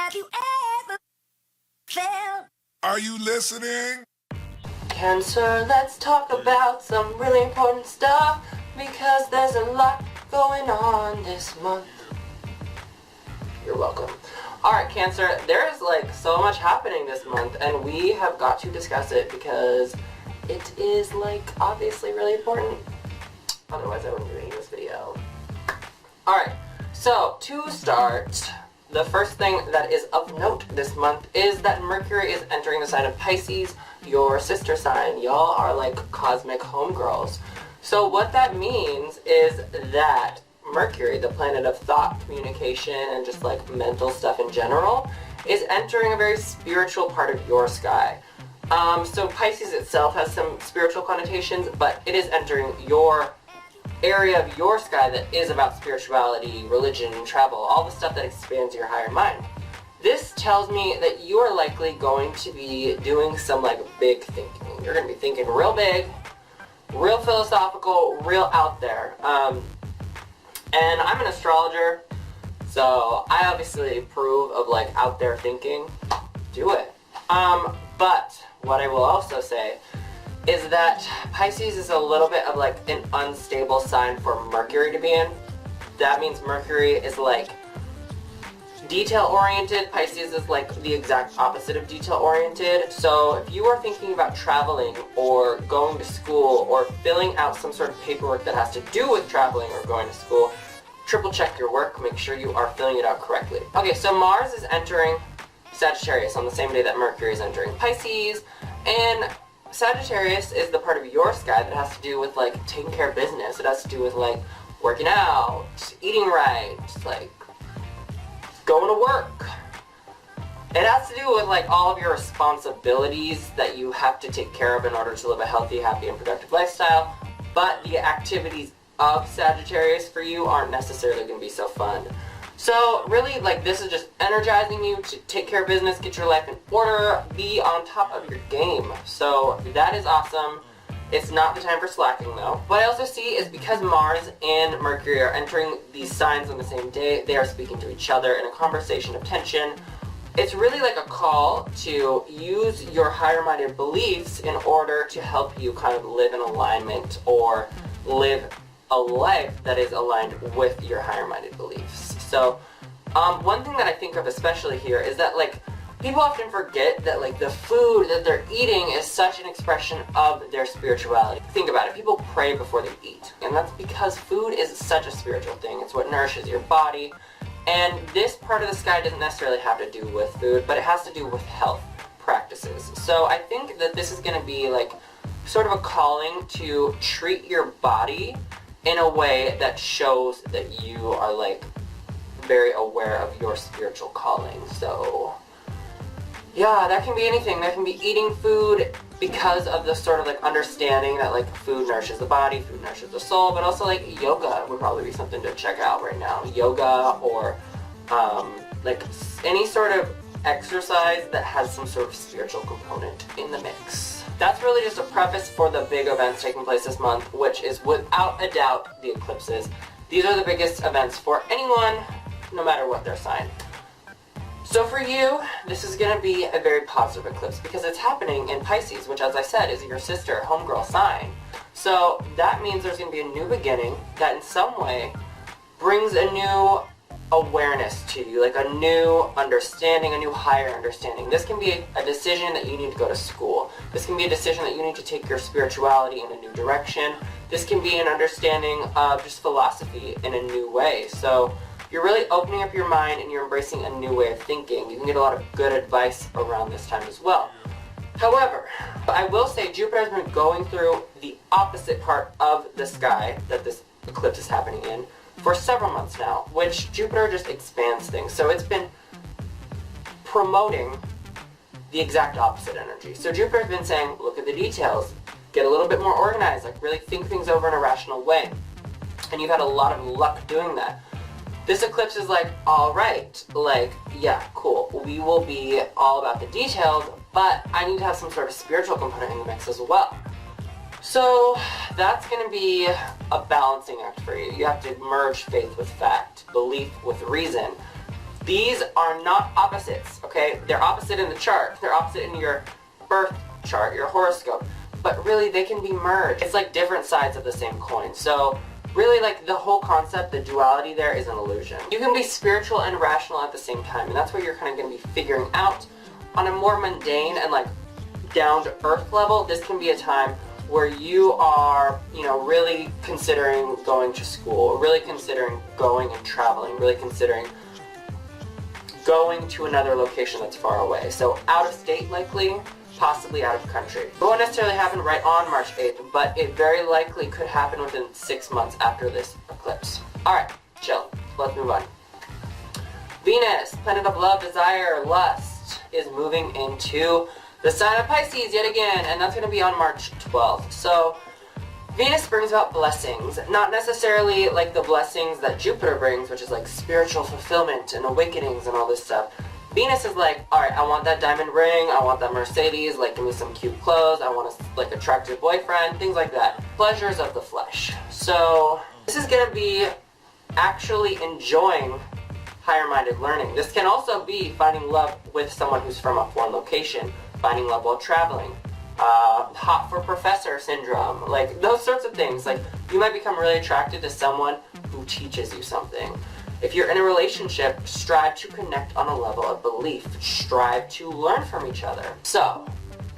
Have you ever felt? Are you listening? Cancer, let's talk about some really important stuff because there's a lot going on this month. You're welcome. Alright, Cancer, there's like so much happening this month and we have got to discuss it because it is like obviously really important. Otherwise I wouldn't be making this video. Alright, so to start, the first thing that is of note this month is that Mercury is entering the sign of Pisces, your sister sign. Y'all are like cosmic homegirls. So what that means is that Mercury, the planet of thought, communication, and just like mental stuff in general, is entering a very spiritual part of your sky. So Pisces itself has some spiritual connotations, but it is entering your area of your sky that is about spirituality, religion, travel, all the stuff that expands your higher mind. This tells me that you are likely going to be doing some like big thinking. You're going to be thinking real big, real philosophical, real out there. And I'm an astrologer, so I obviously approve of like out there thinking. Do it. But what I will also say is that Pisces is a little bit of like an unstable sign for Mercury to be in. That means Mercury is like detail-oriented. Pisces is like the exact opposite of detail-oriented. So if you are thinking about traveling or going to school or filling out some sort of paperwork that has to do with traveling or going to school, triple check your work, make sure you are filling it out correctly. Okay, so Mars is entering Sagittarius on the same day that Mercury is entering Pisces, and Sagittarius is the part of your sky that has to do with like taking care of business. It has to do with like working out, eating right, like going to work. It has to do with like all of your responsibilities that you have to take care of in order to live a healthy, happy, and productive lifestyle. But the activities of Sagittarius for you aren't necessarily going to be so fun. So really, like, this is just energizing you to take care of business, get your life in order, be on top of your game. So that is awesome. It's not the time for slacking though. What I also see is because Mars and Mercury are entering these signs on the same day, they are speaking to each other in a conversation of tension. It's really like a call to use your higher-minded beliefs in order to help you kind of live in alignment or live a life that is aligned with your higher-minded beliefs. So, one thing that I think of especially here is that, like, people often forget that, like, the food that they're eating is such an expression of their spirituality. Think about it. People pray before they eat, and that's because food is such a spiritual thing. It's what nourishes your body, and this part of the sky doesn't necessarily have to do with food, but it has to do with health practices. So I think that this is going to be, like, sort of a calling to treat your body in a way that shows that you are, like, very aware of your spiritual calling. So yeah, that can be anything. That can be eating food because of the sort of like understanding that like food nourishes the body, food nourishes the soul, but also like yoga would probably be something to check out right now. Yoga or like any sort of exercise that has some sort of spiritual component in the mix. That's really just a preface for the big events taking place this month, which is without a doubt the eclipses. These are the biggest events for anyone, no matter what their sign. So for you, this is going to be a very positive eclipse because it's happening in Pisces, which, as I said, is your sister, homegirl sign. So that means there's going to be a new beginning that in some way brings a new awareness to you, like a new understanding, a new higher understanding. This can be a decision that you need to go to school. This can be a decision that you need to take your spirituality in a new direction. This can be an understanding of just philosophy in a new way. So you're really opening up your mind and you're embracing a new way of thinking. You can get a lot of good advice around this time as well. However, I will say Jupiter has been going through the opposite part of the sky that this eclipse is happening in for several months now, which Jupiter just expands things. So it's been promoting the exact opposite energy. So Jupiter's been saying, look at the details, get a little bit more organized, like really think things over in a rational way. And you've had a lot of luck doing that. This eclipse is like, alright, like, yeah, cool, we will be all about the details, but I need to have some sort of spiritual component in the mix as well. So that's going to be a balancing act for you. You have to merge faith with fact, belief with reason, These are not opposites, okay? They're opposite in the chart. They're opposite in your birth chart, your horoscope. But really, they can be merged. It's like different sides of the same coin. So really, like, the whole concept, the duality there is an illusion. You can be spiritual and rational at the same time, and that's what you're kind of going to be figuring out. On a more mundane and like down-to-earth level, this can be a time where you are, really considering going to school, really considering going and traveling, really considering going to another location that's far away. So out of state likely, possibly out of country. It won't necessarily happen right on March 8th, but it very likely could happen within 6 months after this eclipse. Alright, chill. Let's move on. Venus, planet of love, desire, lust, is moving into the sign of Pisces yet again, and that's going to be on March 12th. So Venus brings about blessings, not necessarily like the blessings that Jupiter brings, which is like spiritual fulfillment and awakenings and all this stuff. Venus is like, alright, I want that diamond ring, I want that Mercedes, like give me some cute clothes, I want a like attractive boyfriend, things like that. Pleasures of the flesh. So this is going to be actually enjoying higher-minded learning. This can also be finding love with someone who's from a foreign location, finding love while traveling, hot for professor syndrome, like those sorts of things. Like you might become really attracted to someone who teaches you something. If you're in a relationship, strive to connect on a level of belief. Strive to learn from each other. So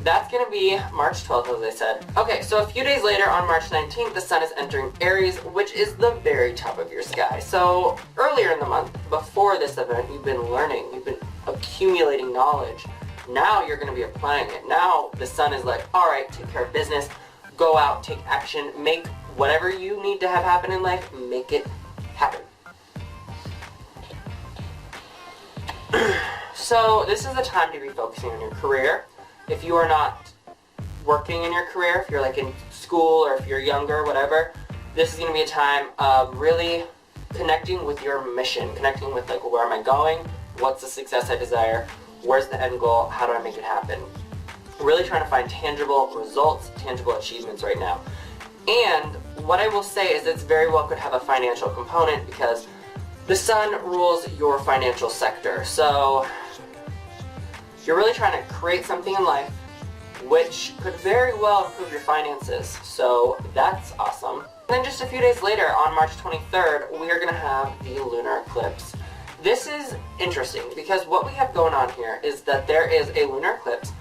that's going to be March 12th, as I said. Okay, so a few days later, on March 19th, the sun is entering Aries, which is the very top of your sky. So earlier in the month, before this event, you've been learning, you've been accumulating knowledge. Now you're going to be applying it. Now the sun is like, alright, take care of business, go out, take action, make whatever you need to have happen in life, make it happen. So this is the time to be focusing on your career. If you are not working in your career, if you're like in school or if you're younger, whatever, this is going to be a time of really connecting with your mission, connecting with like, where am I going, what's the success I desire, where's the end goal, how do I make it happen. Really trying to find tangible results, tangible achievements right now. And what I will say is it's very well could have a financial component because the sun rules your financial sector. So you're really trying to create something in life which could very well improve your finances. So that's awesome. And then just a few days later, on March 23rd, we are going to have the lunar eclipse. This is interesting because what we have going on here is that there is a lunar eclipse,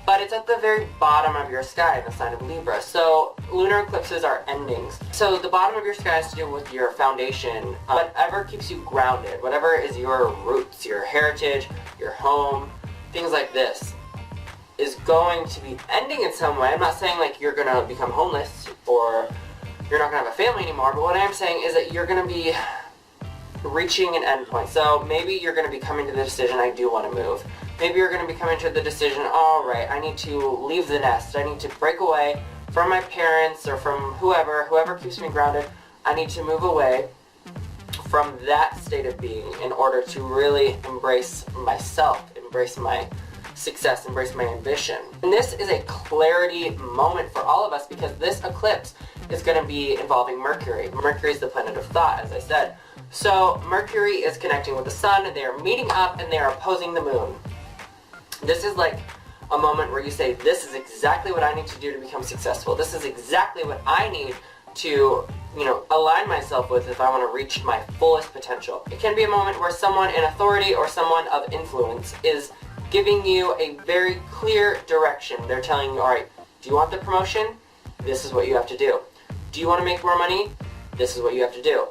but it's at the very bottom of your sky in the sign of Libra. So lunar eclipses are endings. So the bottom of your sky has to do with your foundation, whatever keeps you grounded, whatever is your roots, your heritage, your home, things like this, is going to be ending in some way. I'm not saying like you're going to become homeless or you're not going to have a family anymore, but what I'm saying is that you're going to be reaching an end point. So maybe you're going to be coming to the decision, I do want to move. Maybe you're going to be coming to the decision, alright, I need to leave the nest. I need to break away from my parents or from whoever keeps me grounded. I need to move away from that state of being in order to really embrace myself, embrace my success, embrace my ambition. And this is a clarity moment for all of us because this eclipse is going to be involving Mercury. Mercury is the planet of thought, as I said. So Mercury is connecting with the sun, and they are meeting up and they are opposing the moon. This is like a moment where you say, this is exactly what I need to do to become successful. This is exactly what I need to, align myself with if I want to reach my fullest potential. It can be a moment where someone in authority or someone of influence is giving you a very clear direction. They're telling you, alright, do you want the promotion? This is what you have to do. Do you want to make more money? This is what you have to do.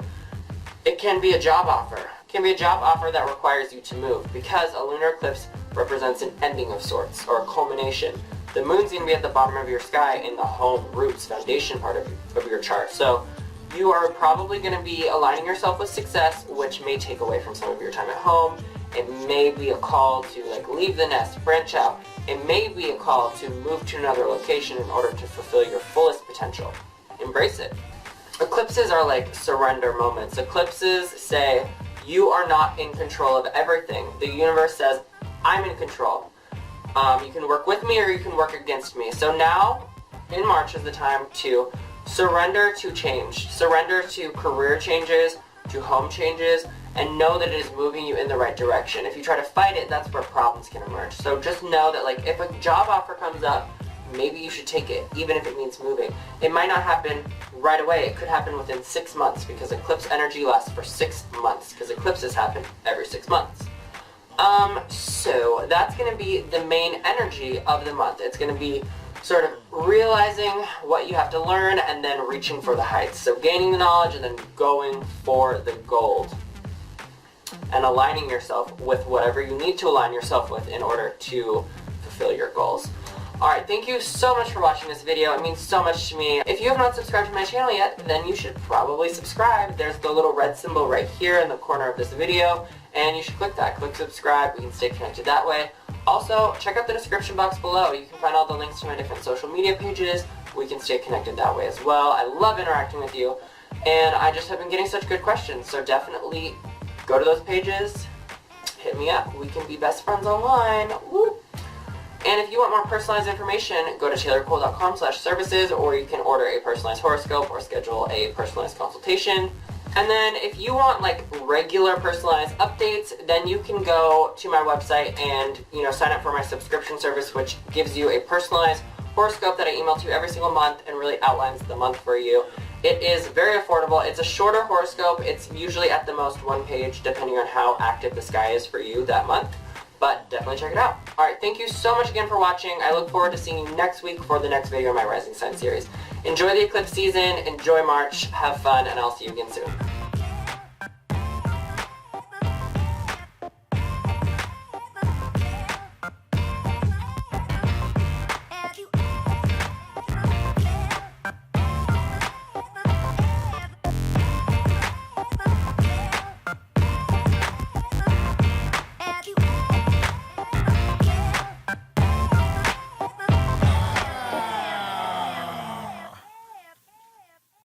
It can be a job offer. It can be a job offer that requires you to move because a lunar eclipse represents an ending of sorts or a culmination. The moon's going to be at the bottom of your sky in the home, roots, foundation part of your chart. So you are probably going to be aligning yourself with success, which may take away from some of your time at home. It may be a call to leave the nest, branch out. It may be a call to move to another location in order to fulfill your fullest potential. Embrace it. Eclipses are like surrender moments. Eclipses say, you are not in control of everything. The universe says, I'm in control. You can work with me or you can work against me. So now, in March, is the time to surrender to change. Surrender to career changes, to home changes, and know that it is moving you in the right direction. If you try to fight it, that's where problems can emerge. So just know that, like, if a job offer comes up, maybe you should take it, even if it means moving. It might not happen right away. It could happen within 6 months, because eclipse energy lasts for 6 months, because eclipses happen every 6 months. So that's going to be the main energy of the month. It's going to be sort of realizing what you have to learn and then reaching for the heights. So gaining the knowledge and then going for the gold. And aligning yourself with whatever you need to align yourself with in order to fulfill your goals. Alright, thank you so much for watching this video. It means so much to me. If you have not subscribed to my channel yet, then you should probably subscribe. There's the little red symbol right here in the corner of this video, and you should click that. Click subscribe. We can stay connected that way. Also, check out the description box below. You can find all the links to my different social media pages. We can stay connected that way as well. I love interacting with you, and I just have been getting such good questions, so definitely go to those pages, hit me up. We can be best friends online. Woo! And if you want more personalized information, go to taylorcole.com/services, or you can order a personalized horoscope or schedule a personalized consultation. And then if you want like regular personalized updates, then you can go to my website and, sign up for my subscription service, which gives you a personalized horoscope that I email to you every single month and really outlines the month for you. It is very affordable. It's a shorter horoscope. It's usually at the most 1 page, depending on how active the sky is for you that month. But definitely check it out. Alright, thank you so much again for watching. I look forward to seeing you next week for the next video in my Rising Sign series. Enjoy the eclipse season, enjoy March, have fun, and I'll see you again soon.